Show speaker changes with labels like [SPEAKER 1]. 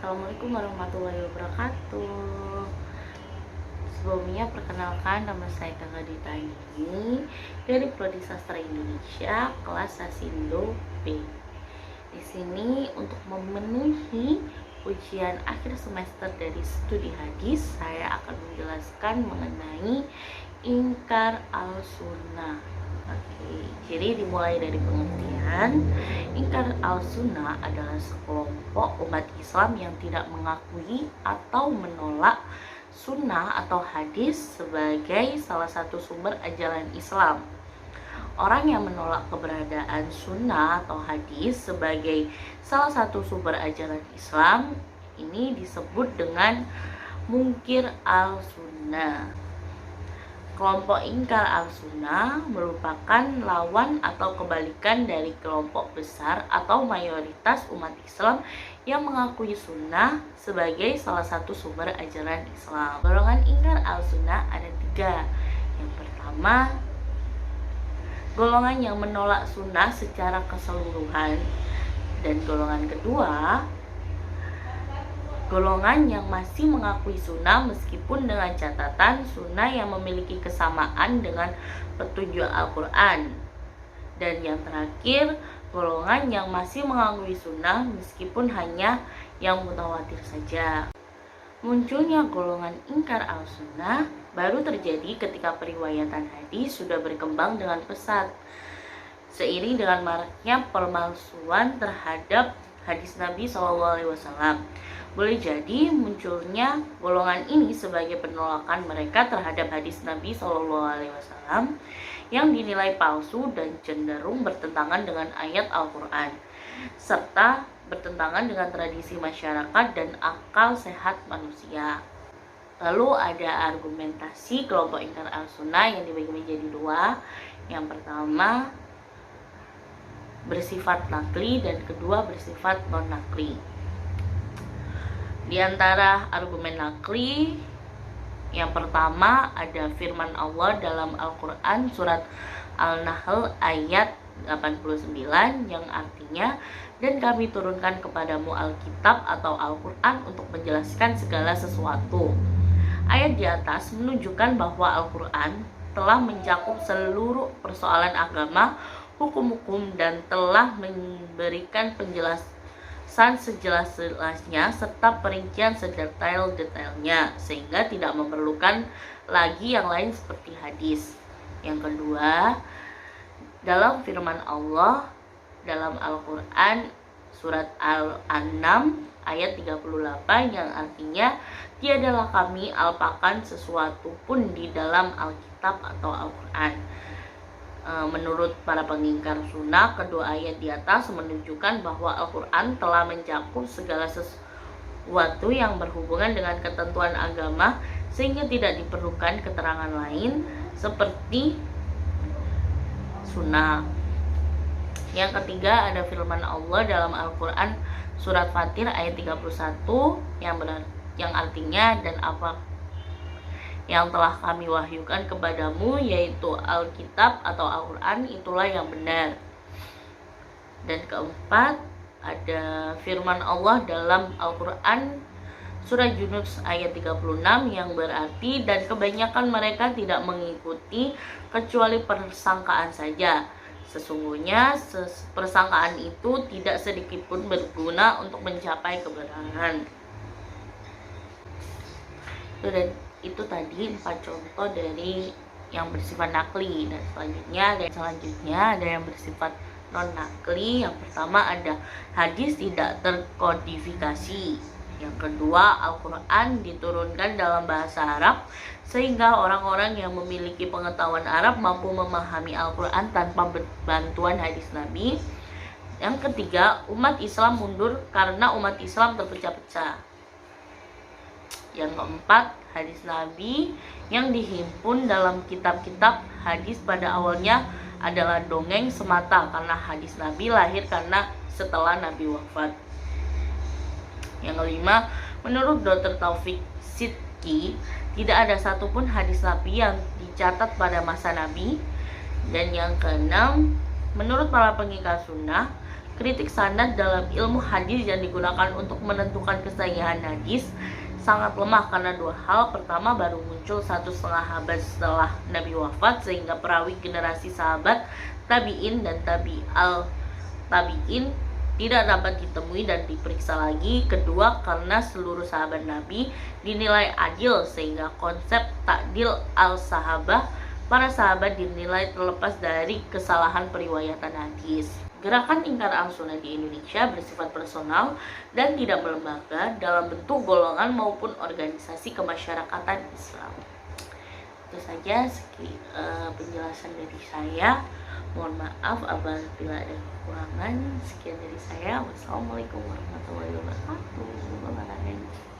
[SPEAKER 1] Assalamualaikum warahmatullahi wabarakatuh. Sebelumnya perkenalkan, nama saya Kakak Dita ini dari Prodi Sastra Indonesia kelas Sasindo B. Di sini untuk memenuhi ujian akhir semester dari studi hadis, saya akan menjelaskan mengenai ingkar al-sunnah. Oke, jadi dimulai dari pengertian. Ingkar al-sunnah adalah sekelompok umat Islam yang tidak mengakui atau menolak sunnah atau hadis sebagai salah satu sumber ajaran Islam. Orang yang menolak keberadaan sunnah atau hadis sebagai salah satu sumber ajaran Islam ini disebut dengan munkir al-sunnah. Kelompok ingkar al-sunnah merupakan lawan atau kebalikan dari kelompok besar atau mayoritas umat Islam yang mengakui sunnah sebagai salah satu sumber ajaran Islam. Golongan ingkar al-sunnah ada 3. Yang pertama, golongan yang menolak sunnah secara keseluruhan. Dan golongan kedua, golongan yang masih mengakui sunnah meskipun dengan catatan sunnah yang memiliki kesamaan dengan petunjuk Al-Quran. Dan yang terakhir, golongan yang masih mengakui sunnah meskipun hanya yang mutawatir saja. Munculnya golongan ingkar al-sunnah baru terjadi ketika periwayatan hadis sudah berkembang dengan pesat, seiring dengan maraknya pemalsuan terhadap hadis Nabi SAW. Boleh jadi munculnya golongan ini sebagai penolakan mereka terhadap hadis Nabi SAW yang dinilai palsu dan cenderung bertentangan dengan ayat Al-Quran, serta bertentangan dengan tradisi masyarakat dan akal sehat manusia. Lalu ada argumentasi kelompok ingkar al-sunnah yang dibagi menjadi 2. Yang pertama bersifat nakli dan kedua bersifat non-nakli. Di antara argumen nakli, yang pertama ada firman Allah dalam Al-Quran surat Al-Nahl ayat 89 yang artinya, dan kami turunkan kepadamu Alkitab atau Al-Quran untuk menjelaskan segala sesuatu. Ayat di atas menunjukkan bahwa Al-Quran telah mencakup seluruh persoalan agama, hukum-hukum, dan telah memberikan penjelasan sejelas-jelasnya serta perincian sedetail-detailnya, sehingga tidak memerlukan lagi yang lain seperti hadis. Yang kedua, dalam firman Allah dalam Al-Quran surat Al-An'am ayat 38 yang artinya, tiadalah kami alpakan sesuatu pun di dalam Alkitab atau Al-Quran. Menurut para pengingkar sunnah, kedua ayat di atas menunjukkan bahwa Al-Quran telah mencakup segala sesuatu yang berhubungan dengan ketentuan agama, sehingga tidak diperlukan keterangan lain seperti sunnah. Yang ketiga ada firman Allah dalam Al-Quran surat Fatir ayat 31 yang artinya, dan apa yang telah kami wahyukan kepadamu yaitu Alkitab atau Al-Quran itulah yang benar. Dan keempat ada firman Allah dalam Al-Quran surah Yunus ayat 36 yang berarti, dan kebanyakan mereka tidak mengikuti kecuali persangkaan saja. Sesungguhnya persangkaan itu tidak sedikit pun berguna untuk mencapai kebenaran. Dan itu tadi 4 contoh dari yang bersifat nakli. Dan selanjutnya ada yang bersifat non nakli. Yang pertama ada hadis tidak terkodifikasi. Yang kedua, Al-Quran diturunkan dalam bahasa Arab sehingga orang-orang yang memiliki pengetahuan Arab mampu memahami Al-Quran tanpa bantuan hadis Nabi. Yang ketiga, umat Islam mundur karena umat Islam terpecah-pecah. Yang keempat, hadis Nabi yang dihimpun dalam kitab-kitab hadis pada awalnya adalah dongeng semata, karena hadis Nabi lahir karena setelah Nabi wafat. Yang kelima, menurut Dr. Taufik Sidki, tidak ada satupun hadis Nabi yang dicatat pada masa Nabi. Dan yang keenam, menurut para pengingkar sunnah, Kritik sanad dalam ilmu hadis yang digunakan untuk menentukan kesahihan hadis sangat lemah karena dua hal. Pertama, baru muncul 1,5 abad setelah Nabi wafat, sehingga perawi generasi sahabat, tabi'in, dan tabi'in tidak dapat ditemui dan diperiksa lagi. Kedua, karena seluruh sahabat Nabi dinilai adil, sehingga konsep takdil al-sahabah, para sahabat dinilai terlepas dari kesalahan periwayatan hadis. Gerakan ingkar al-sunnah di Indonesia bersifat personal dan tidak melembaga dalam bentuk golongan maupun organisasi kemasyarakatan Islam. Itu saja penjelasan dari saya. Mohon maaf apabila ada kekurangan. Sekian dari saya. Wassalamualaikum warahmatullahi wabarakatuh. Bye.